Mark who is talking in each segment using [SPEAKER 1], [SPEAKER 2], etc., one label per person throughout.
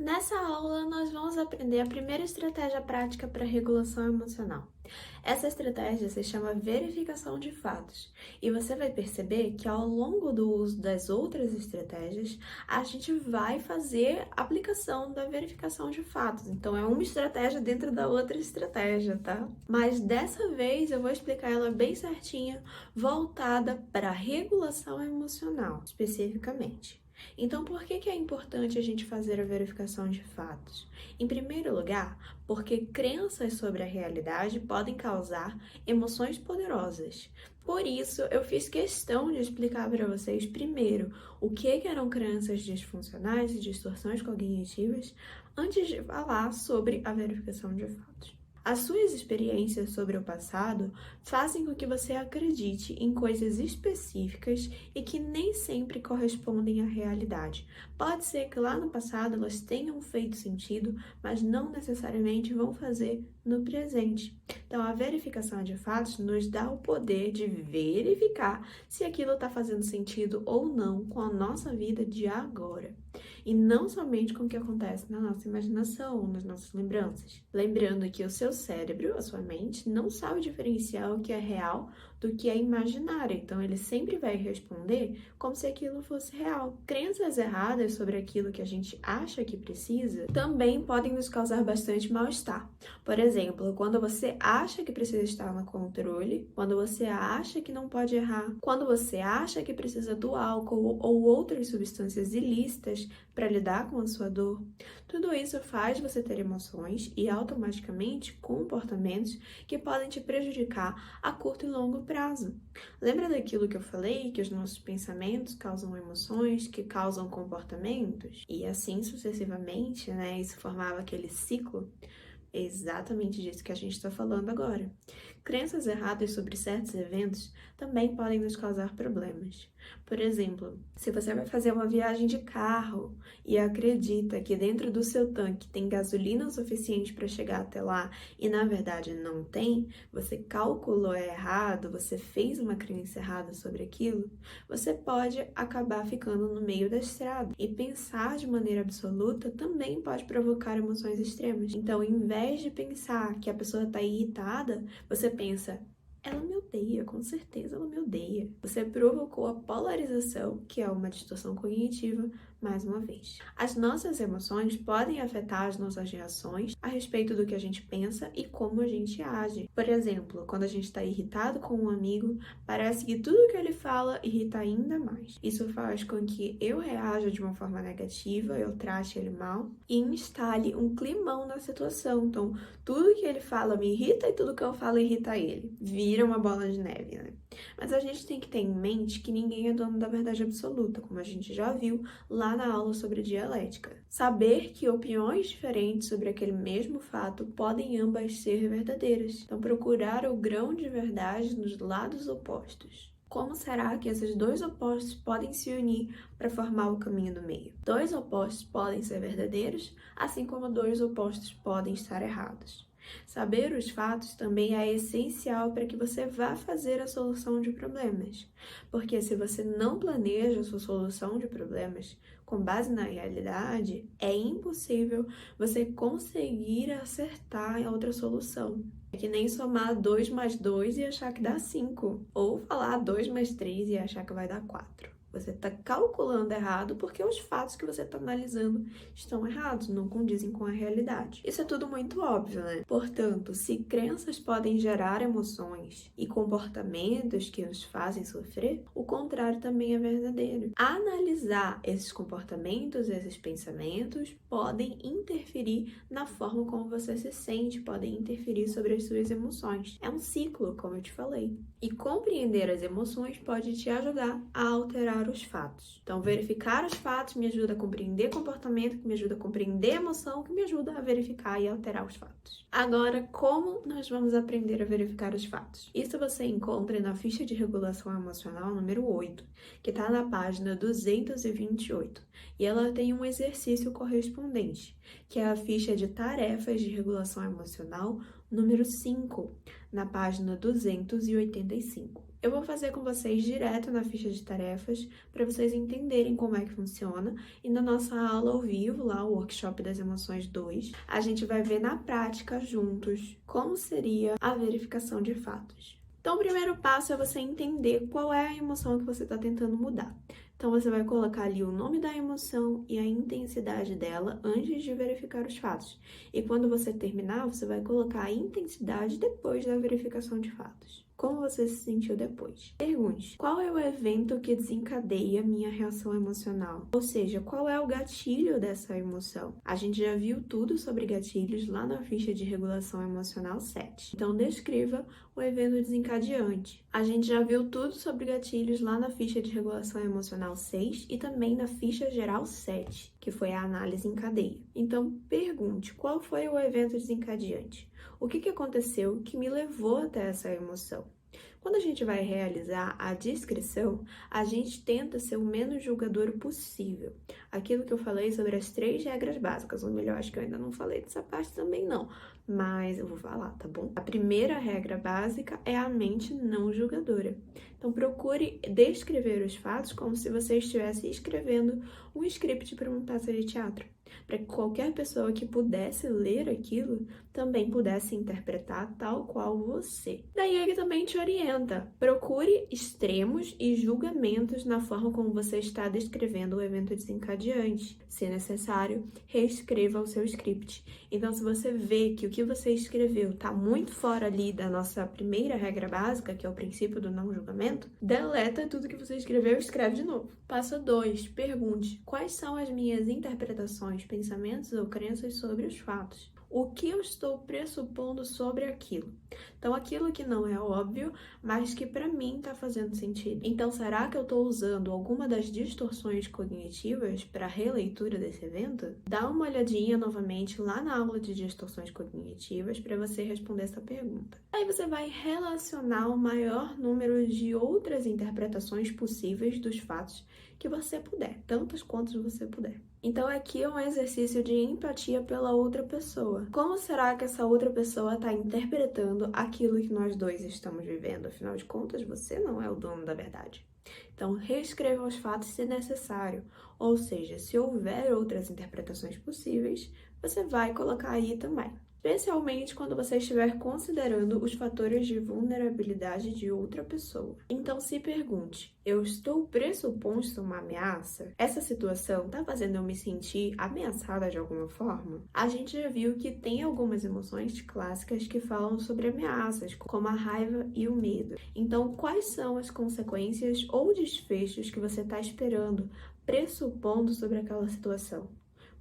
[SPEAKER 1] Nessa aula, nós vamos aprender a primeira estratégia prática para regulação emocional. Essa estratégia se chama verificação de fatos, e você vai perceber que ao longo do uso das outras estratégias, a gente vai fazer aplicação da verificação de fatos. Então, é uma estratégia dentro da outra estratégia, tá? Mas dessa vez eu vou explicar ela bem certinha, voltada para a regulação emocional, especificamente. Então, por que é importante a gente fazer a verificação de fatos? Em primeiro lugar, porque crenças sobre a realidade podem causar emoções poderosas. Por isso, eu fiz questão de explicar para vocês primeiro o que eram crenças disfuncionais e distorções cognitivas antes de falar sobre a verificação de fatos. As suas experiências sobre o passado fazem com que você acredite em coisas específicas e que nem sempre correspondem à realidade. Pode ser que lá no passado elas tenham feito sentido, mas não necessariamente vão fazer no presente. Então, a verificação de fatos nos dá o poder de verificar se aquilo está fazendo sentido ou não com a nossa vida de agora. E não somente com o que acontece na nossa imaginação, nas nossas lembranças. Lembrando que o seu cérebro, a sua mente, não sabe diferenciar o que é real do que é imaginário. Então, ele sempre vai responder como se aquilo fosse real. Crenças erradas sobre aquilo que a gente acha que precisa também podem nos causar bastante mal-estar. Por exemplo, quando você acha que precisa estar no controle, quando você acha que não pode errar, quando você acha que precisa do álcool ou outras substâncias ilícitas para lidar com a sua dor, tudo isso faz você ter emoções e automaticamente comportamentos que podem te prejudicar a curto e longo prazo. Lembra daquilo que eu falei, que os nossos pensamentos causam emoções, que causam comportamentos? E assim sucessivamente, né? Isso formava aquele ciclo. É exatamente disso que a gente está falando agora. Crenças erradas sobre certos eventos também podem nos causar problemas. Por exemplo, se você vai fazer uma viagem de carro e acredita que dentro do seu tanque tem gasolina o suficiente para chegar até lá e na verdade não tem, você calculou errado, você fez uma crença errada sobre aquilo, você pode acabar ficando no meio da estrada. E pensar de maneira absoluta também pode provocar emoções extremas. Então, em vez de pensar que a pessoa está irritada, você pensa: ela me odeia, com certeza ela me odeia. Você provocou a polarização, que é uma distorção cognitiva, mais uma vez. As nossas emoções podem afetar as nossas reações a respeito do que a gente pensa e como a gente age. Por exemplo, quando a gente está irritado com um amigo, parece que tudo que ele fala irrita ainda mais. Isso faz com que eu reaja de uma forma negativa, eu trate ele mal e instale um climão na situação. Então, tudo que ele fala me irrita e tudo que eu falo irrita ele. Vira uma bola de neve, né? Mas a gente tem que ter em mente que ninguém é dono da verdade absoluta, como a gente já viu lá na aula sobre dialética. Saber que opiniões diferentes sobre aquele mesmo fato podem ambas ser verdadeiras. Então, procurar o grão de verdade nos lados opostos. Como será que esses dois opostos podem se unir para formar o caminho do meio? Dois opostos podem ser verdadeiros, assim como dois opostos podem estar errados. Saber os fatos também é essencial para que você vá fazer a solução de problemas, porque se você não planeja a sua solução de problemas com base na realidade, é impossível você conseguir acertar em outra solução. É que nem somar 2 mais 2 e achar que dá 5, ou falar 2 mais 3 e achar que vai dar 4. Você está calculando errado porque os fatos que você está analisando estão errados, não condizem com a realidade. Isso é tudo muito óbvio, né? Portanto, se crenças podem gerar emoções e comportamentos que nos fazem sofrer, o contrário também é verdadeiro. Analisar esses comportamentos, esses pensamentos, podem interferir na forma como você se sente, podem interferir sobre as suas emoções. É um ciclo, como eu te falei. E compreender as emoções pode te ajudar a alterar os fatos. Então, verificar os fatos me ajuda a compreender comportamento, que me ajuda a compreender emoção, que me ajuda a verificar e alterar os fatos. Agora, como nós vamos aprender a verificar os fatos? Isso você encontra na ficha de regulação emocional número 8, que está na página 228. E ela tem um exercício correspondente, que é a ficha de tarefas de regulação emocional número 5, na página 285. Eu vou fazer com vocês direto na ficha de tarefas para vocês entenderem como é que funciona. E na nossa aula ao vivo, lá o Workshop das Emoções 2, a gente vai ver na prática juntos como seria a verificação de fatos. Então, o primeiro passo é você entender qual é a emoção que você está tentando mudar. Então, você vai colocar ali o nome da emoção e a intensidade dela antes de verificar os fatos. E quando você terminar, você vai colocar a intensidade depois da verificação de fatos. Como você se sentiu depois? Pergunte: qual é o evento que desencadeia minha reação emocional? Ou seja, qual é o gatilho dessa emoção? A gente já viu tudo sobre gatilhos lá na ficha de regulação emocional 7. Então, descreva o evento desencadeante. A gente já viu tudo sobre gatilhos lá na ficha de regulação emocional 6 e também na ficha geral 7, que foi a análise em cadeia. Então, pergunte: qual foi o evento desencadeante? O que aconteceu que me levou até essa emoção? Quando a gente vai realizar a descrição, a gente tenta ser o menos julgador possível. Aquilo que eu falei sobre as 3 regras básicas, ou melhor, acho que eu ainda não falei dessa parte também não, mas eu vou falar, tá bom? A primeira regra básica é a mente não julgadora. Então, procure descrever os fatos como se você estivesse escrevendo um script para uma peça de teatro, para que qualquer pessoa que pudesse ler aquilo também pudesse interpretar tal qual você. Daí ele também te orienta: procure extremos e julgamentos na forma como você está descrevendo o evento desencadeante. Se necessário, reescreva o seu script. Então, se você vê que o que você escreveu está muito fora ali da nossa primeira regra básica, que é o princípio do não julgamento, deleta tudo que você escreveu e escreve de novo. Passo 2. Pergunte: quais são as minhas interpretações, pensamentos ou crenças sobre os fatos? O que eu estou pressupondo sobre aquilo? Então, aquilo que não é óbvio, mas que para mim está fazendo sentido. Então, será que eu estou usando alguma das distorções cognitivas para a releitura desse evento? Dá uma olhadinha novamente lá na aula de distorções cognitivas para você responder essa pergunta. Aí você vai relacionar o maior número de outras interpretações possíveis dos fatos que você puder, tantas quantas você puder. Então, aqui é um exercício de empatia pela outra pessoa. Como será que essa outra pessoa está interpretando aquilo que nós dois estamos vivendo? Afinal de contas, você não é o dono da verdade. Então, reescreva os fatos se necessário. Ou seja, se houver outras interpretações possíveis, você vai colocar aí também. Especialmente quando você estiver considerando os fatores de vulnerabilidade de outra pessoa. Então, se pergunte: eu estou pressuposto uma ameaça? Essa situação está fazendo eu me sentir ameaçada de alguma forma? A gente já viu que tem algumas emoções clássicas que falam sobre ameaças, como a raiva e o medo. Então, quais são as consequências ou desfechos que você está esperando, pressupondo sobre aquela situação?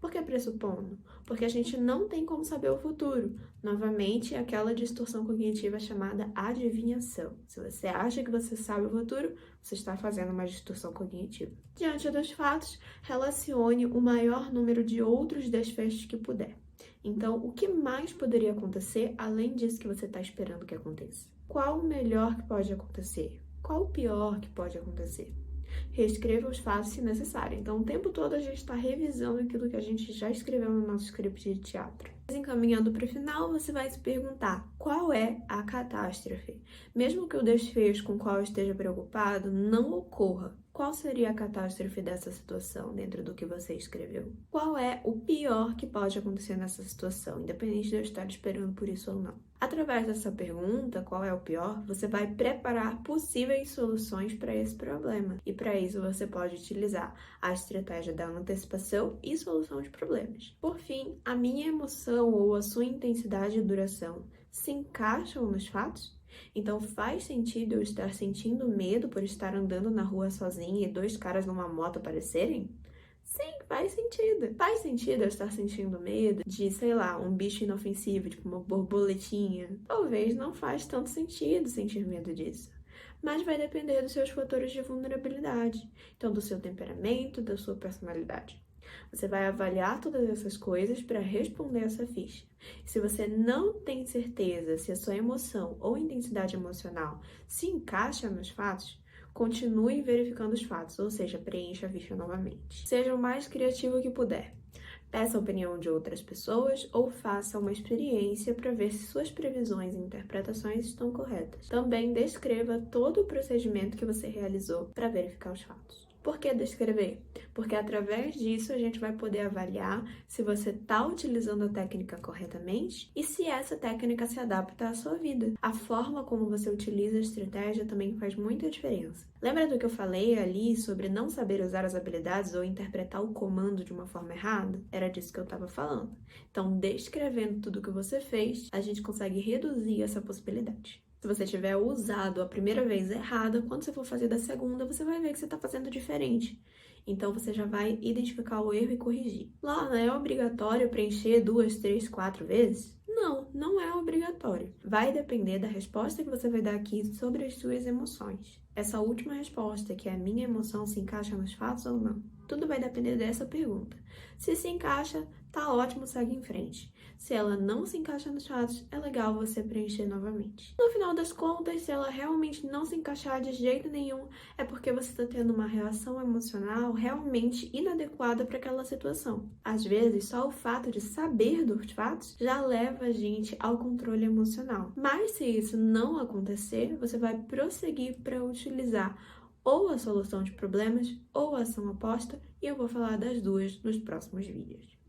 [SPEAKER 1] Por que pressupondo? Porque a gente não tem como saber o futuro. Novamente, aquela distorção cognitiva chamada adivinhação. Se você acha que você sabe o futuro, você está fazendo uma distorção cognitiva. Diante dos fatos, relacione o maior número de outros desfechos que puder. Então, o que mais poderia acontecer além disso que você está esperando que aconteça? Qual o melhor que pode acontecer? Qual o pior que pode acontecer? Reescreva os fatos se necessário. Então, o tempo todo a gente está revisando aquilo que a gente já escreveu no nosso script de teatro. Encaminhando para o final, você vai se perguntar: qual é a catástrofe? Mesmo que o desfecho com o qual eu esteja preocupado não ocorra, qual seria a catástrofe dessa situação dentro do que você escreveu? Qual é o pior que pode acontecer nessa situação, independente de eu estar esperando por isso ou não? Através dessa pergunta, qual é o pior, você vai preparar possíveis soluções para esse problema. E para isso você pode utilizar a estratégia da antecipação e solução de problemas. Por fim, a minha emoção ou a sua intensidade e duração se encaixam nos fatos? Então, faz sentido eu estar sentindo medo por estar andando na rua sozinha e 2 caras numa moto aparecerem? Sim, faz sentido. Faz sentido eu estar sentindo medo de, sei lá, um bicho inofensivo, tipo uma borboletinha? Talvez não faz tanto sentido sentir medo disso. Mas vai depender dos seus fatores de vulnerabilidade. Então, do seu temperamento, da sua personalidade. Você vai avaliar todas essas coisas para responder essa ficha. Se você não tem certeza se a sua emoção ou intensidade emocional se encaixa nos fatos, continue verificando os fatos, ou seja, preencha a ficha novamente. Seja o mais criativo que puder. Peça a opinião de outras pessoas ou faça uma experiência para ver se suas previsões e interpretações estão corretas. Também descreva todo o procedimento que você realizou para verificar os fatos. Por que descrever? Porque através disso a gente vai poder avaliar se você está utilizando a técnica corretamente e se essa técnica se adapta à sua vida. A forma como você utiliza a estratégia também faz muita diferença. Lembra do que eu falei ali sobre não saber usar as habilidades ou interpretar o comando de uma forma errada? Era disso que eu estava falando. Então, descrevendo tudo o que você fez, a gente consegue reduzir essa possibilidade. Se você tiver usado a primeira vez errada, quando você for fazer da segunda, você vai ver que você está fazendo diferente. Então, você já vai identificar o erro e corrigir. Lá, é obrigatório preencher 2, 3, 4 vezes? Não, não é obrigatório. Vai depender da resposta que você vai dar aqui sobre as suas emoções. Essa última resposta, que é a minha emoção, se encaixa nos fatos ou não? Tudo vai depender dessa pergunta. Se encaixa, tá ótimo, segue em frente. Se ela não se encaixa nos fatos, é legal você preencher novamente. No final das contas, se ela realmente não se encaixar de jeito nenhum, é porque você está tendo uma reação emocional realmente inadequada para aquela situação. Às vezes, só o fato de saber dos fatos já leva a gente ao controle emocional. Mas se isso não acontecer, você vai prosseguir para utilizar ou a solução de problemas ou a ação oposta, e eu vou falar das duas nos próximos vídeos.